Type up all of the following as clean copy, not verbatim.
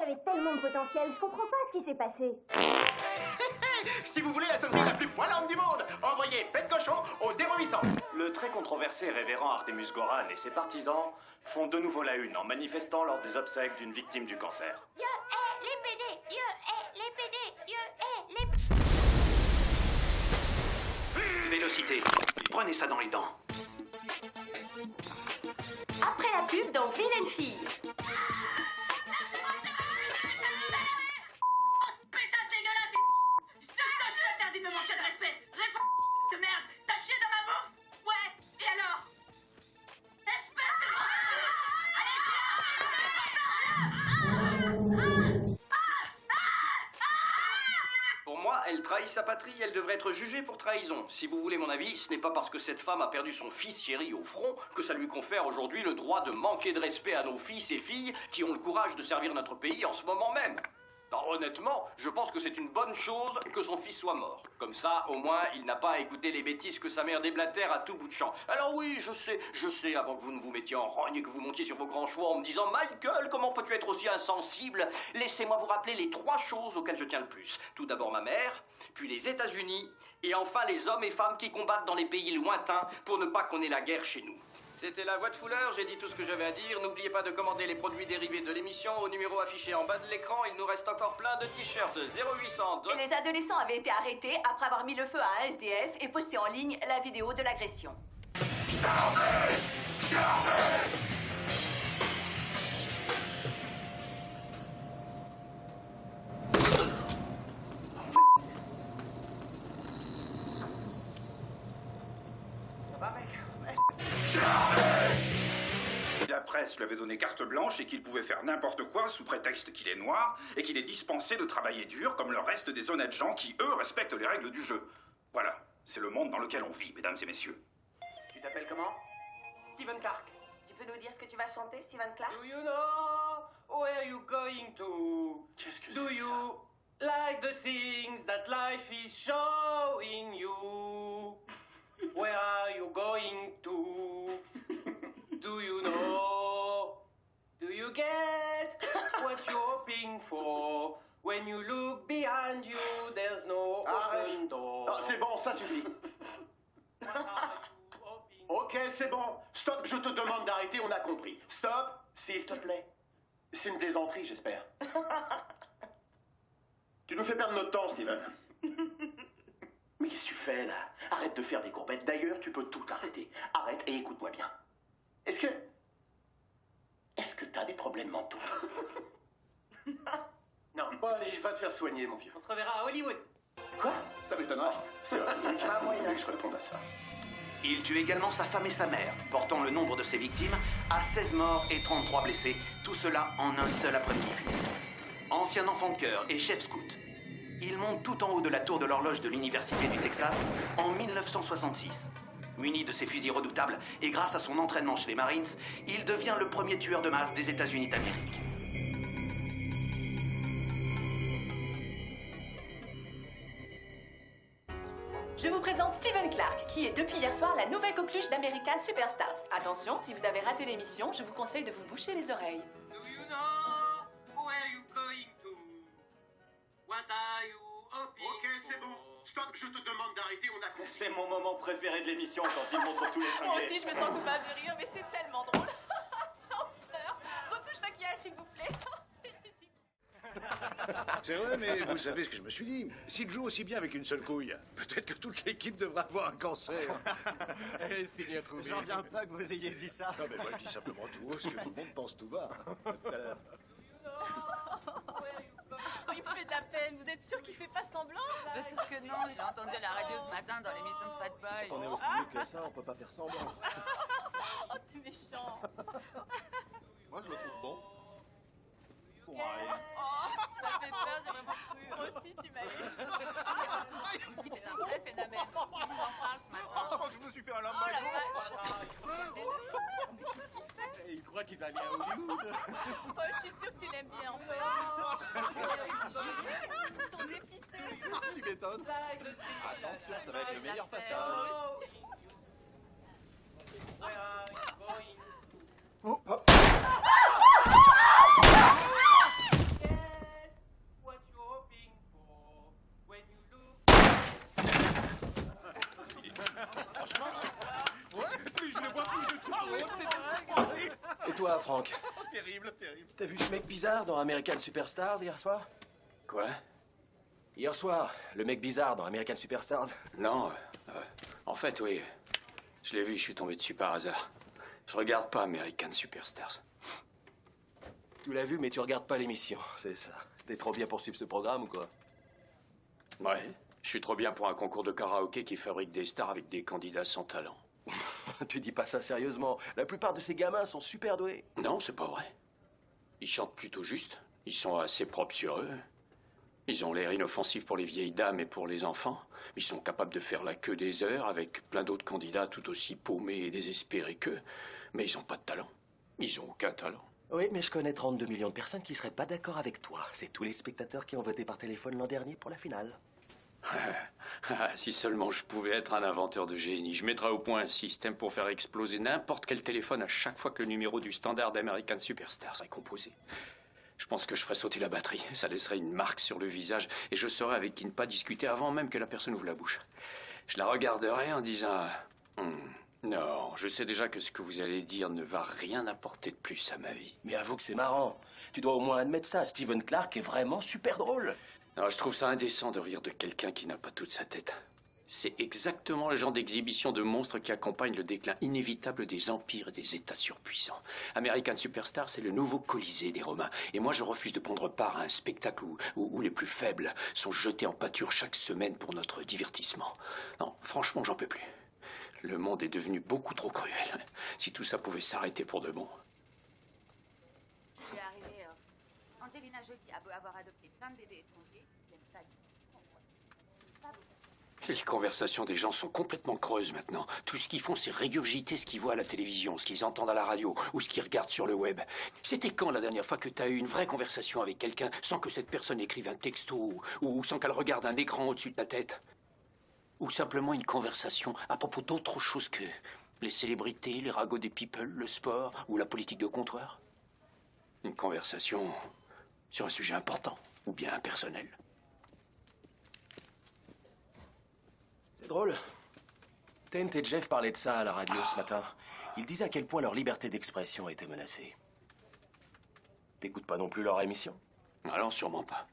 avait tellement de potentiel, je comprends pas ce qui s'est passé. Si vous voulez la sonnerie la plus poilante du monde, envoyez Pet Cochon au 0800. Le très controversé révérend Artemus Goran et ses partisans font de nouveau la une en manifestant lors des obsèques d'une victime du cancer. Je hais les PD, je hais les PD, je hais les... Vélocité, prenez ça dans les dents. Après la pub dans Vilaine Fille. Putain, c'est dégueulasse! Je t'interdis de me manquer de respect! Réponds, de merde! T'as chié dans ma bouffe? Ouais, et alors? Espèce de... Pour moi, elle trahit sa patrie, elle devrait être jugée pour trahison. Si vous voulez mon avis, ce n'est pas parce que cette femme a perdu son fils chéri au front que ça lui confère aujourd'hui le droit de manquer de respect à nos fils et filles qui ont le courage de servir notre pays en ce moment même. Alors, honnêtement, je pense que c'est une bonne chose que son fils soit mort. Comme ça, au moins, il n'a pas à écouter les bêtises que sa mère déblatère à tout bout de champ. Alors oui, je sais, avant que vous ne vous mettiez en rogne et que vous montiez sur vos grands chevaux en me disant « Michael, comment peux-tu être aussi insensible ?» Laissez-moi vous rappeler les 3 choses auxquelles je tiens le plus. Tout d'abord ma mère, puis les États-Unis, et enfin les hommes et femmes qui combattent dans les pays lointains pour ne pas qu'on ait la guerre chez nous. C'était la voix de Fouleur, j'ai dit tout ce que j'avais à dire. N'oubliez pas de commander les produits dérivés de l'émission au numéro affiché en bas de l'écran. Il nous reste encore plein de t-shirts 0800. Et les adolescents avaient été arrêtés après avoir mis le feu à un SDF et posté en ligne la vidéo de l'agression. La presse lui avait donné carte blanche et qu'il pouvait faire n'importe quoi sous prétexte qu'il est noir et qu'il est dispensé de travailler dur comme le reste des honnêtes gens qui, eux, respectent les règles du jeu. Voilà, c'est le monde dans lequel on vit, mesdames et messieurs. Tu t'appelles comment? Steven Clark. Tu peux nous dire ce que tu vas chanter, Steven Clark? Do you know where you going to? Qu'est-ce que Do c'est que you like the things that life is showing you? Where are you going to? Do you know? Do you get what you're hoping for? When you look behind you, there's no open door. Ah, c'est bon, ça suffit. What are you hoping for? Ok, c'est bon. Stop, je te demande d'arrêter, on a compris. Stop, s'il te plaît. C'est une plaisanterie, j'espère. Tu nous fais perdre notre temps, Steven. Mais qu'est-ce que tu fais, là? Arrête de faire des courbettes. D'ailleurs, tu peux tout arrêter. Arrête et écoute-moi bien. Est-ce que t'as des problèmes mentaux? Non. Bon, allez, va te faire soigner, mon vieux. On se reverra à Hollywood. Quoi? Ça m'étonnerait. C'est vrai, il y a un moyen que je réponde à ça. Il tue également sa femme et sa mère, portant le nombre de ses victimes à 16 morts et 33 blessés, tout cela en un seul après-midi funeste. Ancien enfant de cœur et chef scout, il monte tout en haut de la tour de l'horloge de l'Université du Texas en 1966. Muni de ses fusils redoutables et grâce à son entraînement chez les Marines, il devient le premier tueur de masse des États-Unis d'Amérique. Je vous présente Steven Clark, qui est depuis hier soir la nouvelle coqueluche d'American Superstars. Attention, si vous avez raté l'émission, je vous conseille de vous boucher les oreilles. Do you know where you going to? What are you hoping Ok, c'est bon. Stop, je te demande d'arrêter, on a compris. C'est mon moment préféré de l'émission quand il montre tous les Moi cinglés. aussi, je me sens coupable de rire, mais c'est tellement drôle. J'en pleure. Retouche maquillage, s'il vous plaît. C'est vrai, mais vous savez ce que je me suis dit. S'il joue aussi bien avec une seule couille, peut-être que toute l'équipe devrait avoir un cancer. C'est bien trouvé. J'en reviens pas que vous ayez dit ça. Non, mais moi je dis simplement tout haut ce que tout le monde pense tout bas. Oh, il me fait de la peine. Vous êtes sûr qu'il fait pas semblant? Bien sûr que non, j'ai entendu à la radio ce matin dans l'émission de Fat Boy. On est aussi mieux que ça, on peut pas faire semblant. Oh, t'es méchant. Moi, je le trouve bon. Oh, ça fait peur, j'ai vraiment cru. Moi aussi, tu m'as eu. C'est un vrai phénomène. Tout le monde en parle ce matin. Je crois que je me suis fait un Oh lambeau. la vache. Mais qu'est-ce qu'il fait? Il croit qu'il va aller à Hollywood. Oh, je suis sûre que tu l'aimes bien, en fait. Ils sont dépités. Tu m'étonnes. Attention, ça va être le meilleur passage. Oh. Franck. Terrible, terrible. T'as vu ce mec bizarre dans American Superstars hier soir? Quoi? Hier soir, le mec bizarre dans American Superstars. Non, en fait, oui. Je l'ai vu, je suis tombé dessus par hasard. Je regarde pas American Superstars. Tu l'as vu, mais tu regardes pas l'émission, c'est ça. T'es trop bien pour suivre ce programme ou quoi? Ouais, je suis trop bien pour un concours de karaoké qui fabrique des stars avec des candidats sans talent. Tu dis pas ça sérieusement. La plupart de ces gamins sont super doués. Non, c'est pas vrai. Ils chantent plutôt juste. Ils sont assez propres sur eux. Ils ont l'air inoffensifs pour les vieilles dames et pour les enfants. Ils sont capables de faire la queue des heures avec plein d'autres candidats tout aussi paumés et désespérés qu'eux. Mais ils ont pas de talent. Ils ont aucun talent. Oui, mais je connais 32 millions de personnes qui seraient pas d'accord avec toi. C'est tous les spectateurs qui ont voté par téléphone l'an dernier pour la finale. Si seulement je pouvais être un inventeur de génie, je mettrais au point un système pour faire exploser n'importe quel téléphone à chaque fois que le numéro du standard d'American Superstar est composé. Je pense que je ferais sauter la batterie. Ça laisserait une marque sur le visage et je saurais avec qui ne pas discuter avant même que la personne ouvre la bouche. Je la regarderais en disant non, je sais déjà que ce que vous allez dire ne va rien apporter de plus à ma vie. Mais avoue que c'est marrant. Tu dois au moins admettre ça. Stephen Clark est vraiment super drôle. Non, je trouve ça indécent de rire de quelqu'un qui n'a pas toute sa tête. C'est exactement le genre d'exhibition de monstres qui accompagne le déclin inévitable des empires et des États surpuissants. American Superstar, c'est le nouveau Colisée des Romains. Et moi, je refuse de prendre part à un spectacle où les plus faibles sont jetés en pâture chaque semaine pour notre divertissement. Non, franchement, j'en peux plus. Le monde est devenu beaucoup trop cruel. Si tout ça pouvait s'arrêter pour de bon. Je vais arriver. Angelina Jolie a beau avoir adopté plein de bébés étrangers. Il aime pas du tout. Les conversations des gens sont complètement creuses maintenant. Tout ce qu'ils font, c'est régurgiter ce qu'ils voient à la télévision, ce qu'ils entendent à la radio ou ce qu'ils regardent sur le web. C'était quand la dernière fois que tu as eu une vraie conversation avec quelqu'un sans que cette personne écrive un texto ou sans qu'elle regarde un écran au-dessus de ta tête? Ou simplement une conversation à propos d'autre chose que les célébrités, les ragots des people, le sport ou la politique de comptoir? Une conversation sur un sujet important ou bien impersonnel. C'est drôle. Tent et Jeff parlaient de ça à la radio ce matin. Ils disaient à quel point leur liberté d'expression était menacée. T'écoutes pas non plus leur émission? Alors, sûrement pas.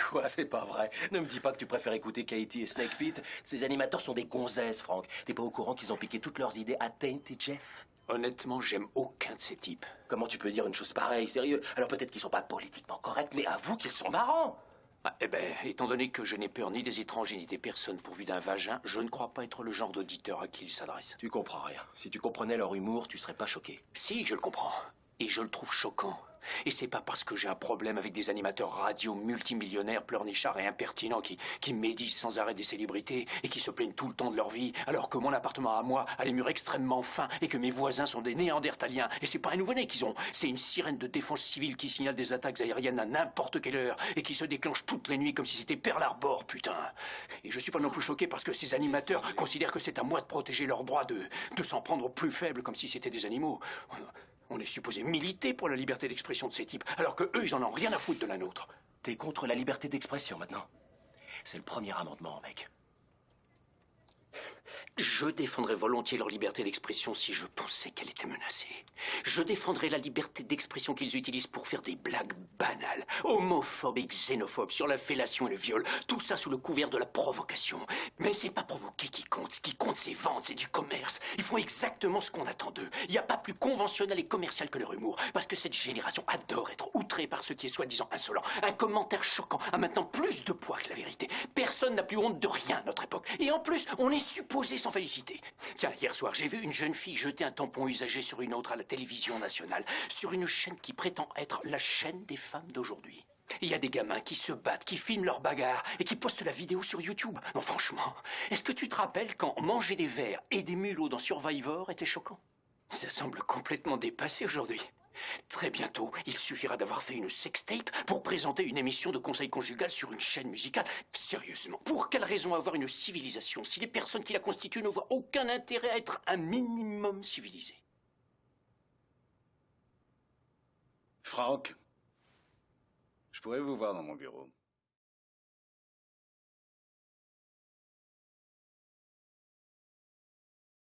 Quoi, c'est pas vrai. Ne me dis pas que tu préfères écouter Katie et Snake Pete. Ces animateurs sont des gonzesses, Franck. T'es pas au courant qu'ils ont piqué toutes leurs idées à Tent et Jeff? Honnêtement, j'aime aucun de ces types. Comment tu peux dire une chose pareille, sérieux? Alors peut-être qu'ils sont pas politiquement corrects, mais avoue qu'ils sont marrants. Ah, eh ben, étant donné que je n'ai peur ni des étrangers ni des personnes pourvues d'un vagin, je ne crois pas être le genre d'auditeur à qui ils s'adressent. Tu comprends rien. Si tu comprenais leur humour, tu serais pas choqué. Si, je le comprends. Et je le trouve choquant. Et c'est pas parce que j'ai un problème avec des animateurs radio multimillionnaires, pleurnichards et impertinents qui médisent sans arrêt des célébrités et qui se plaignent tout le temps de leur vie, alors que mon appartement à moi a les murs extrêmement fins et que mes voisins sont des néandertaliens. Et c'est pas un nouveau-né qu'ils ont, c'est une sirène de défense civile qui signale des attaques aériennes à n'importe quelle heure et qui se déclenche toutes les nuits comme si c'était Pearl Harbor, putain. Et je suis pas non plus choqué parce que ces animateurs considèrent que c'est à moi de protéger leur droit de s'en prendre aux plus faibles comme si c'était des animaux. On est supposé militer pour la liberté d'expression de ces types, alors que eux, ils en ont rien à foutre de la nôtre. T'es contre la liberté d'expression maintenant? C'est le premier amendement, mec. Je défendrais volontiers leur liberté d'expression si je pensais qu'elle était menacée. Je défendrais la liberté d'expression qu'ils utilisent pour faire des blagues banales, homophobes et xénophobes sur la fellation et le viol, tout ça sous le couvert de la provocation. Mais c'est pas provoquer qui compte. Ce qui compte, c'est vendre, c'est du commerce. Ils font exactement ce qu'on attend d'eux. Il n'y a pas plus conventionnel et commercial que leur humour, parce que cette génération adore être outrée par ce qui est soi-disant insolent. Un commentaire choquant a maintenant plus de poids que la vérité. Personne n'a plus honte de rien à notre époque. Et en plus, on est supposé s'en féliciter. Tiens, hier soir, j'ai vu une jeune fille jeter un tampon usagé sur une autre à la télévision nationale, sur une chaîne qui prétend être la chaîne des femmes d'aujourd'hui. Il y a des gamins qui se battent, qui filment leurs bagarres et qui postent la vidéo sur YouTube. Non, franchement, est-ce que tu te rappelles quand manger des vers et des mulots dans Survivor était choquant? Ça semble complètement dépassé aujourd'hui. Très bientôt, il suffira d'avoir fait une sextape pour présenter une émission de conseil conjugal sur une chaîne musicale. Sérieusement, pour quelle raison avoir une civilisation si les personnes qui la constituent ne voient aucun intérêt à être un minimum civilisées? Franck, je pourrais vous voir dans mon bureau.